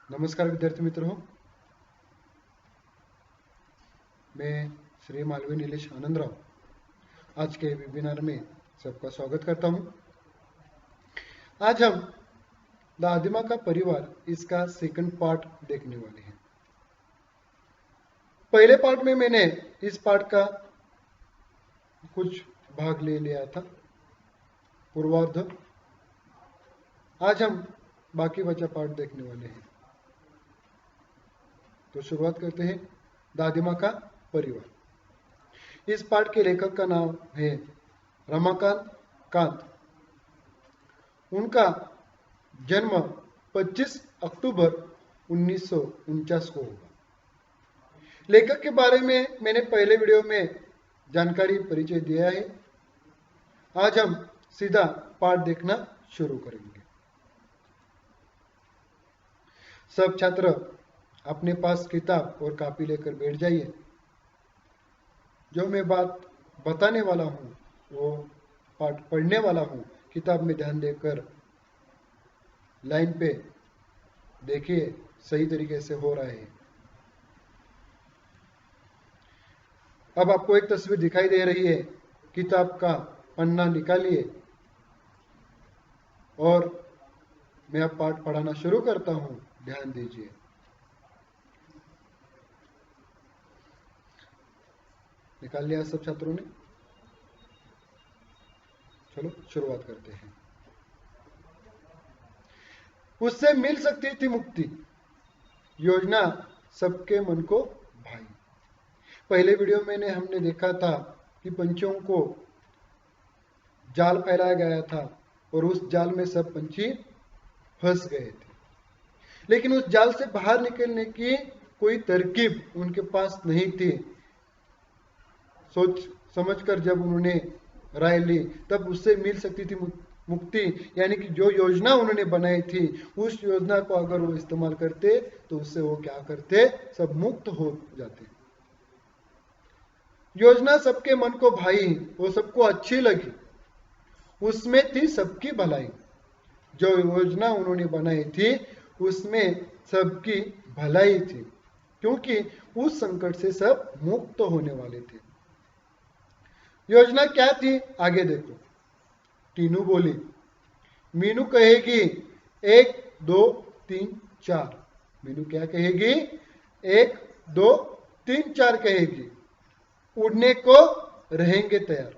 नमस्कार विद्यार्थी मित्रों, मैं श्री मालवीय नीलेश आनंदराव आज के वेबिनार में सबका स्वागत करता हूं। आज हम दादिमा का परिवार इसका सेकंड पार्ट देखने वाले हैं। पहले पार्ट में मैंने इस पार्ट का कुछ भाग ले लिया था, पूर्वार्ध। आज हम बाकी बचा पार्ट देखने वाले हैं। तो शुरुआत करते हैं दादिमा का परिवार। इस पाठ के लेखक का नाम है रमाकांत कांत। उनका जन्म 25 अक्टूबर 1949 को हुआ। लेखक के बारे में मैंने पहले वीडियो में जानकारी परिचय दिया है। आज हम सीधा पाठ देखना शुरू करेंगे। सब छात्र अपने पास किताब और कॉपी लेकर बैठ जाइए। जो मैं बात बताने वाला हूँ वो पाठ पढ़ने वाला हूँ। किताब में ध्यान देकर लाइन पे देखिए सही तरीके से हो रहा है। अब आपको एक तस्वीर दिखाई दे रही है। किताब का पन्ना निकालिए और मैं अब पाठ पढ़ाना शुरू करता हूँ। ध्यान दीजिए। निकाल लिया सब छात्रों ने? चलो शुरुआत करते हैं। उससे मिल सकती थी मुक्ति, योजना सबके मन को भाई। पहले वीडियो में हमने देखा था कि पंछियों को जाल फैलाया गया था और उस जाल में सब पंछी फंस गए थे। लेकिन उस जाल से बाहर निकलने की कोई तरकीब उनके पास नहीं थी। सोच समझकर जब उन्होंने राय ली तब उससे मिल सकती थी मुक्ति, यानी कि जो योजना उन्होंने बनाई थी उस योजना को अगर वो इस्तेमाल करते तो उससे वो क्या करते, सब मुक्त हो जाते। योजना सबके मन को भाई, वो सबको अच्छी लगी। उसमें थी सबकी भलाई। जो योजना उन्होंने बनाई थी उसमें सबकी भलाई थी, क्योंकि उस संकट से सब मुक्त होने वाले थे। योजना क्या थी आगे देखो। टीनू बोली, मीनू कहेगी 1 2 3 4। मीनू क्या कहेगी? 1 2 3 4 कहेगी। उड़ने को रहेंगे तैयार।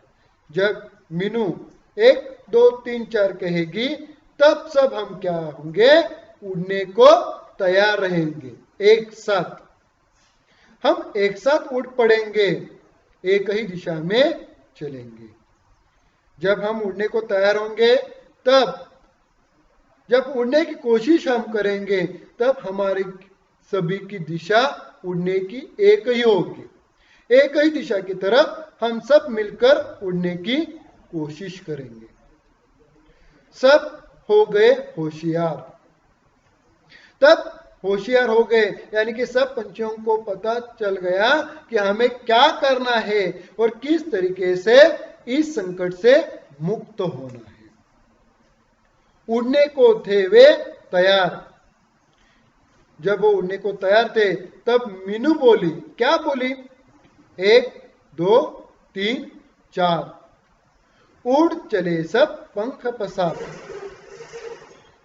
जब मीनू 1 2 3 4 कहेगी तब सब हम क्या होंगे? उड़ने को तैयार रहेंगे। एक साथ हम एक साथ उड़ पड़ेंगे, एक ही दिशा में चलेंगे। जब हम उड़ने को तैयार होंगे तब जब उड़ने की कोशिश हम करेंगे तब हमारी सभी की दिशा उड़ने की एक ही होगी। एक ही दिशा की तरफ हम सब मिलकर उड़ने की कोशिश करेंगे। सब हो गए होशियार। तब होशियार हो गए, यानी कि सब पंछियों को पता चल गया कि हमें क्या करना है और किस तरीके से इस संकट से मुक्त होना है। उड़ने को थे वे तैयार। जब वो उड़ने को तैयार थे तब मीनू बोली, क्या बोली? 1 2 3 4। उड़ चले सब पंख पसार।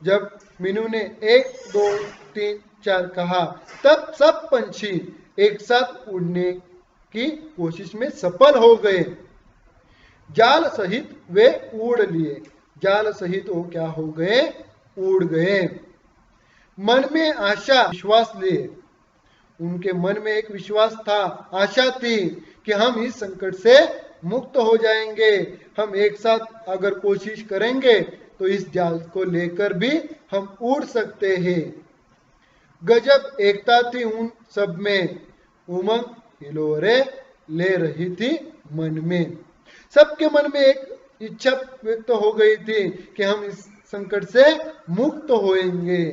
जब मीनू ने 1 2 3 4 कहा तब सब पंछी एक साथ उड़ने की कोशिश में सफल हो गए। जाल सहित वे उड़ लिए। जाल सहित वो क्या हो गए? उड़ गए। मन में आशा विश्वास लिए। उनके मन में एक विश्वास था, आशा थी कि हम इस संकट से मुक्त हो जाएंगे। हम एक साथ अगर कोशिश करेंगे तो इस जाल को लेकर भी हम उड़ सकते हैं। गजब एकता थी उन सब में, उमंग हिलोरे ले रही थी मन में। सबके मन में एक इच्छा व्यक्त हो गई थी कि हम इस संकट से मुक्त होएंगे,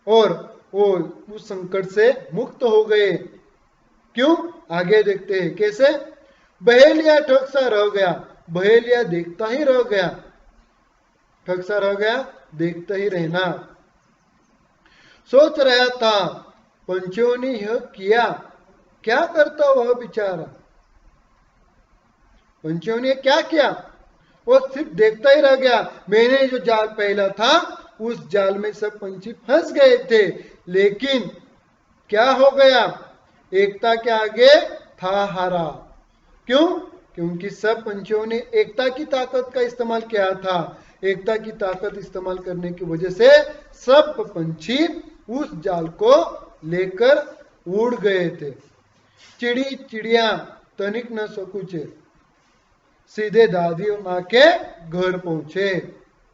और वो उस संकट से मुक्त हो गए। क्यों? आगे देखते हैं कैसे। बहेलिया ठग सा रह गया। बहेलिया देखता ही रह गया। ठग सा रह गया, देखता ही रहना। सोच रहा था पंछियों ने यह किया, क्या करता वह बेचारा। पंछियों ने क्या किया, वो सिर्फ देखता ही रह गया। मैंने जो जाल पहला था उस जाल में सब पंछी फंस गए थे, लेकिन क्या हो गया, एकता के आगे था हारा। क्यों? क्योंकि सब पंछियों ने एकता की ताकत का इस्तेमाल किया था। एकता की ताकत इस्तेमाल करने की वजह से सब पंछी उस जाल को लेकर उड़ गए थे। चिड़ी चिड़िया तनिक न सकुचे, सीधे दादी माँ के घर पहुंचे।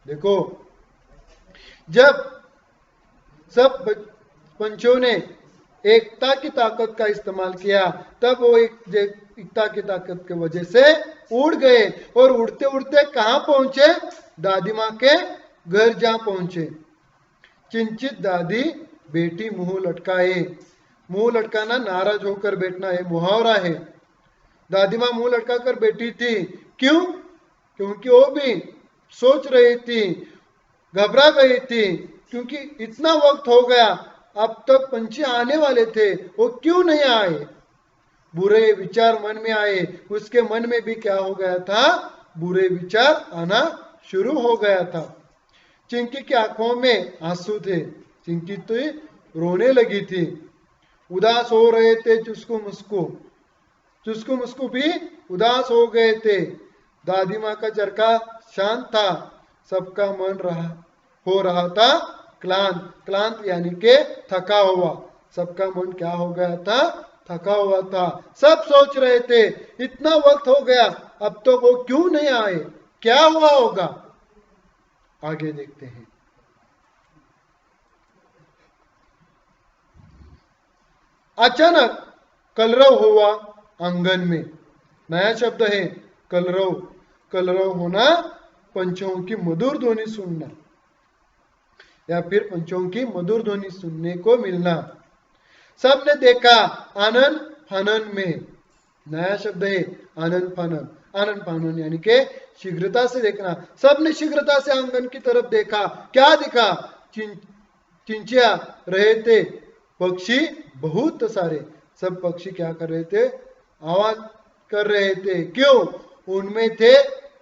देखो, जब सब पंछियों ने एकता की ताकत का इस्तेमाल किया, तब वो एकता की ताकत की वजह से उड़ गए, और उड़ते उड़ते कहाँ पहुंचे, दादी माँ के घर जा पहुंचे। चिंचित दादी बेटी मुंह लटकाए। मुंह लटकाना नाराज होकर बैठना है, मुहावरा है। दादी माँ मुंह लटका कर बैठी थी। क्यों? क्योंकि वो भी सोच रही थी, घबरा गई थी, क्योंकि इतना वक्त हो गया, अब तक पंछी आने वाले थे, वो क्यों नहीं आए। बुरे विचार मन में आए। उसके मन में भी क्या हो गया था, बुरे विचार आना शुरू हो गया था। चिंकी की आंखों में आंसू थे। चिंकी तो रोने लगी थी। उदास हो रहे थे चुस्कू मुस्कू। चुस्कू मुस्कू भी उदास हो गए थे। दादी माँ का चरखा शांत था, सबका मन हो रहा था क्लांत। क्लांत यानी के थका हुआ। सबका मन क्या हो गया था, थका हुआ था। सब सोच रहे थे इतना वक्त हो गया, अब तो वो क्यों नहीं आए, क्या हुआ होगा। आगे देखते हैं। अचानक कलरव हुआ आंगन में। नया शब्द है कलरव। कलरव होना, पंछियों की मधुर ध्वनि सुनना, या फिर पंछियों की मधुर ध्वनि सुनने को मिलना। सबने देखा आनन फानन में। नया शब्द है आनन फानन। आनन फानन यानी के शीघ्रता से देखना। सबने शीघ्रता से आंगन की तरफ देखा। क्या दिखा, चिंचिया रहे थे पक्षी बहुत सारे। सब पक्षी क्या कर रहे थे, आवाज कर रहे थे। क्यों? उनमें थे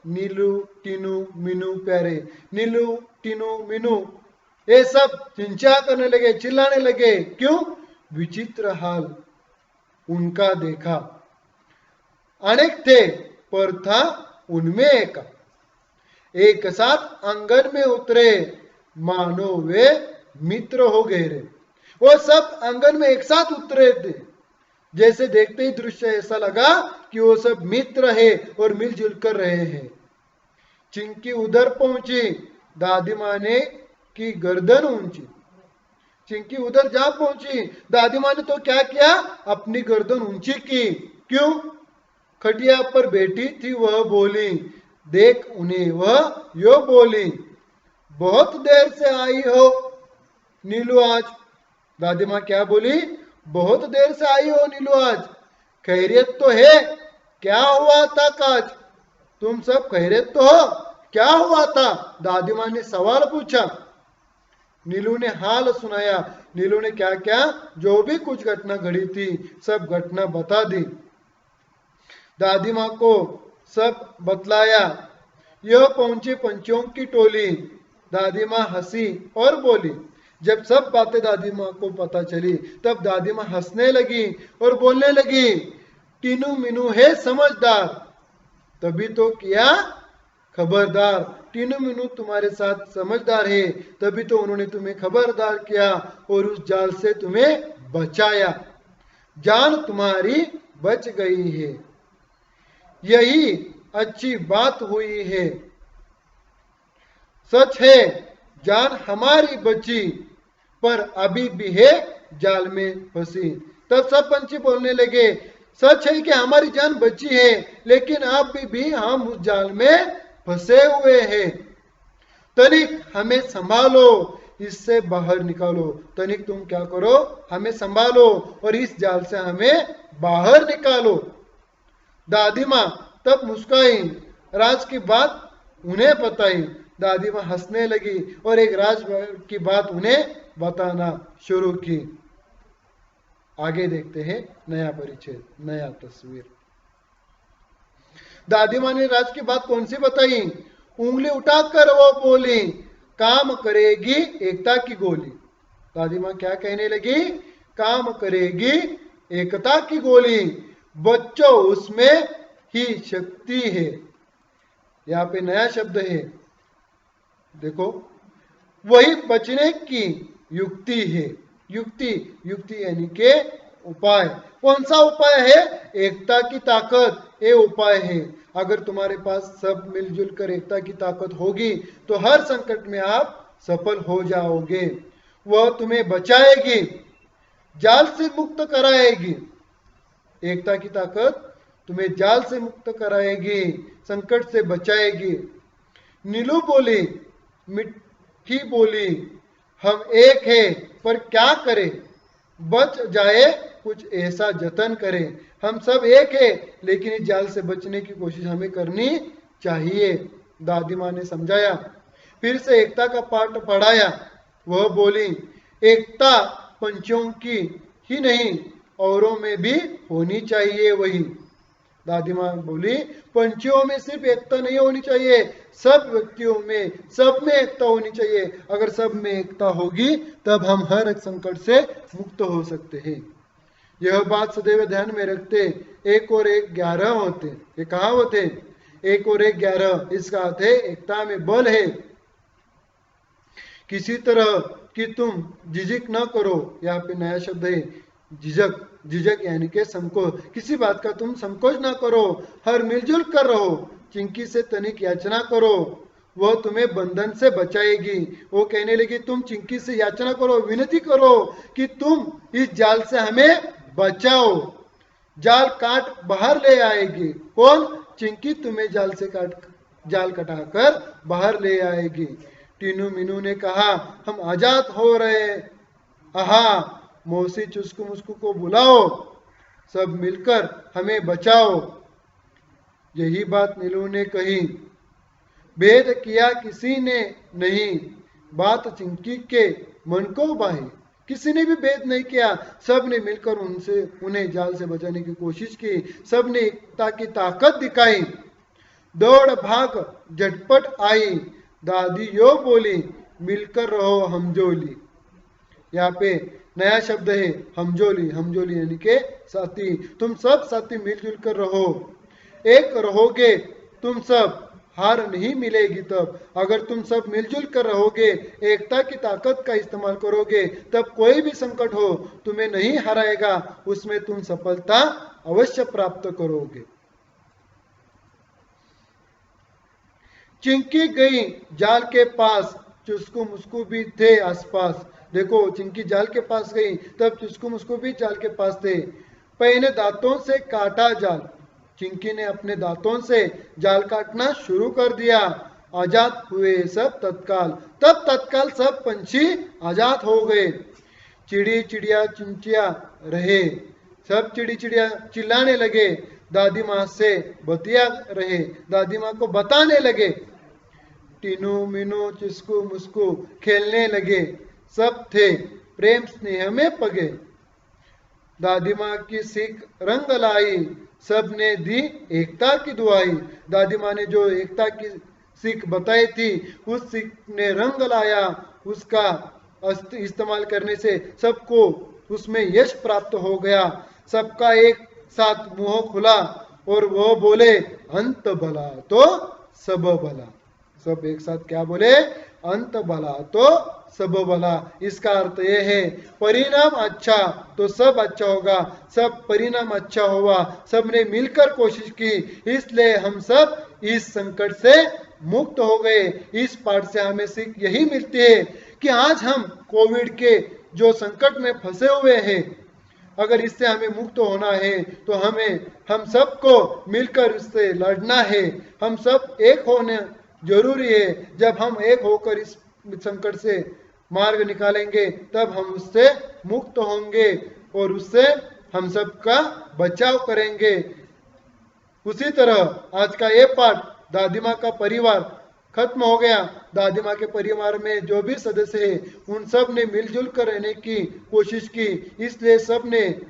नीलू टीनू मीनू प्यारे। नीलू टीनू मीनू ये सब चिंचा करने लगे, चिल्लाने लगे। क्यों? विचित्र हाल उनका देखा। अनेक थे पर था उनमें एक साथ आंगन में उतरे, मानो वे मित्र हो गए रे। वो सब आंगन में एक साथ उतरे थे। जैसे देखते ही दृश्य ऐसा लगा कि वो सब मित्र है और मिलजुल कर रहे हैं। चिंकी उधर पहुंची, दादी माँ ने की गर्दन ऊंची। चिंकी उधर जा पहुंची, दादी माँ ने तो क्या किया, अपनी गर्दन ऊंची की। क्यों? खटिया पर बैठी थी वह बोली, देख उन्हें वह यो बोली, बहुत देर से आई हो नीलू आज। दादी माँ क्या बोली, बहुत देर से आई हो नीलू आज, खैरियत तो है, क्या हुआ था काज, तुम सब खैरियत तो हो, क्या हुआ था। दादी माँ ने सवाल पूछा। नीलू ने हाल सुनाया। नीलू ने क्या क्या जो भी कुछ घटना घड़ी थी सब घटना बता दी। दादी माँ को सब बतलाया। यह पहुंची पंछियों की टोली। दादी माँ हंसी और बोली। जब सब बातें दादी माँ को पता चली, तब दादी माँ हंसने लगी और बोलने लगी, टीनू मीनू है समझदार, तभी तो किया खबरदार। टीनू मीनू तुम्हारे साथ समझदार है, तभी तो उन्होंने तुम्हें खबरदार किया और उस जाल से तुम्हें बचाया। जान तुम्हारी बच गई है, यही अच्छी बात हुई है। सच है जान हमारी बची, पर अभी भी है जाल में फंसी। तब सब पंछी बोलने लगे, सच है कि हमारी जान बची है, लेकिन अभी भी हम उस जाल में फंसे हुए हैं। तनिक हमें संभालो, इससे बाहर निकालो। तनिक तुम क्या करो, हमें संभालो और इस जाल से हमें बाहर निकालो। दादी माँ तब मुस्काई, राज की बात उन्हें बताई। दादी माँ हंसने लगी और एक राज की बात उन्हें बताना शुरू की। आगे देखते हैं नया परिच्छेद, नया तस्वीर। दादी माँ ने राज की बात कौन सी बताई? उंगली उठाकर वो बोली, काम करेगी एकता की गोली। दादी माँ क्या कहने लगी? काम करेगी एकता की गोली, बच्चों उसमें ही शक्ति है। यहाँ पे नया शब्द है, देखो, वही बचने की युक्ति है। युक्ति, युक्ति यानी के उपाय। कौन सा उपाय है? एकता की ताकत, ये उपाय है। अगर तुम्हारे पास सब मिलजुल कर एकता की ताकत होगी तो हर संकट में आप सफल हो जाओगे। वह तुम्हें बचाएगी, जाल से मुक्त कराएगी। एकता की ताकत तुम्हें जाल से मुक्त कराएगी, संकट से बचाएगी। नीलू बोली, मिठी बोली, हम एक है पर क्या करें, बच जाए कुछ ऐसा जतन करें। हम सब एक है लेकिन इस जाल से बचने की कोशिश हमें करनी चाहिए। दादी माँ ने समझाया, फिर से एकता का पाठ पढ़ाया। वह बोली, एकता पंछियों की ही नहीं औरों में भी होनी चाहिए। वही दादी माँ बोली, पंछियों में सिर्फ एकता नहीं होनी चाहिए, सब व्यक्तियों में, सब में एकता होनी चाहिए। अगर सब में एकता होगी तब हम हर एक संकट से मुक्त हो सकते हैं। यह बात सदैव ध्यान में रखते। एक और एक 11 होते। ये कहावत है, एक और एक 11। इसका अर्थ है एकता में बल है। किसी तरह कि तुम झिझक न करो। यहाँ पे नया शब्द है झिझक। झिझक यानी के संकोच। किसी बात का तुम संकोच ना करो, हर मिलजुल कर रहो। चिंकी से तनिक याचना करो, वह तुम्हें बंधन से बचाएगी। वो कहने लगी, तुम चिंकी से याचना करो, विनती करो कि तुम इस जाल से हमें बचाओ। जाल काट बाहर ले आएगी। कौन? चिंकी तुम्हें जाल कटाकर बाहर ले आएगी। टीनू मीनू ने कहा, हम आजाद हो रहे। आहा, मौसी चुस्कू मुस्कू को बुलाओ, सब मिलकर हमें बचाओ। यही बात नीलू ने कही। भेद किया किसी ने नहीं, बात चिंकी के मन को भाई। किसी ने भी भेद नहीं किया, सब ने मिलकर उन्हें जाल से बचाने की कोशिश की। सब ने एकता की ताकत दिखाई। दौड़ भाग झटपट आई। दादी यो बोली, मिलकर रहो हमजोली। यहाँ पे नया शब्द है हमजोली। हमजोली यानी के साथी। तुम सब साथी मिलजुल कर रहो, एक रहोगे तुम सब, हार नहीं मिलेगी तब। अगर तुम सब मिलजुल कर रहोगे, एकता की ताकत का इस्तेमाल करोगे, तब कोई भी संकट हो तुम्हें नहीं हराएगा, उसमें तुम सफलता अवश्य प्राप्त करोगे। चिंकी गई जाल के पास, चुस्कू मुस्कू भी थे आसपास। देखो, चिंकी जाल के पास गई तब चुस्कू मुस्कू भी जाल के पास थे। पहले दांतों से काटा जाल। चिंकी ने अपने दांतों से जाल काटना शुरू कर दिया। आजाद हुए सब तत्काल। तब तत्काल सब पंछी आजाद हो गए। चिड़ी चिड़िया चिंचिया रहे। सब चिड़ी चिड़िया चिल्लाने लगे। दादी माँ से बतिया रहे, दादी माँ को बताने लगे। टीनू मीनू चिस्कू मुस्कू खेलने लगे। सब थे प्रेम स्नेह में पगे। दादी माँ की सीख रंग लाई, सब ने दी एकता की दुआई। दादी माँ ने जो एकता की सीख बताई थी, उस सीख ने रंग लाया। उसका इस्तेमाल करने से सबको उसमें यश प्राप्त हो गया। सबका एक साथ मुंह खुला और वो बोले, अंत भला तो सब भला। सब एक साथ क्या बोले? अंत भला तो सब भला। इसका अर्थ यह है, परिणाम अच्छा तो सब अच्छा होगा। सब परिणाम अच्छा हुआ, सबने मिलकर कोशिश की, इसलिए हम सब इस संकट से मुक्त हो गए। इस पाठ से हमें सीख यही मिलती है कि आज हम कोविड के जो संकट में फंसे हुए हैं, अगर इससे हमें मुक्त होना है तो हम सबको मिलकर इससे लड़ना है। हम सब एक होने जरूरी है। जब हम एक होकर इस संकट से मार्ग निकालेंगे तब हम उससे मुक्त होंगे और उससे हम सबका बचाव करेंगे। उसी तरह आज का ये पाठ दादी माँ का परिवार खत्म हो गया। दादी माँ के परिवार में जो भी सदस्य है उन सब ने मिलजुल कर रहने की कोशिश की, इसलिए सब ने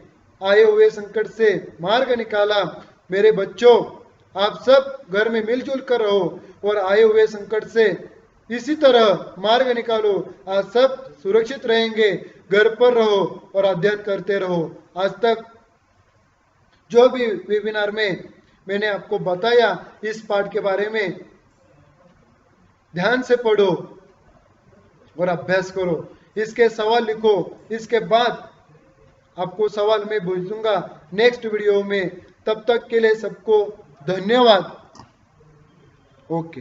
आए हुए संकट से मार्ग निकाला। मेरे बच्चों, आप सब घर में मिलजुल कर रहो और आए हुए संकट से इसी तरह मार्ग निकालो। आज सब सुरक्षित रहेंगे। घर पर रहो और अध्ययन करते रहो। आज तक जो भी वेबिनार में मैंने आपको बताया इस पाठ के बारे में ध्यान से पढ़ो और अभ्यास करो। इसके सवाल लिखो। इसके बाद आपको सवाल मैं भेजूंगा नेक्स्ट वीडियो में। तब तक के लिए सबको धन्यवाद। ओके।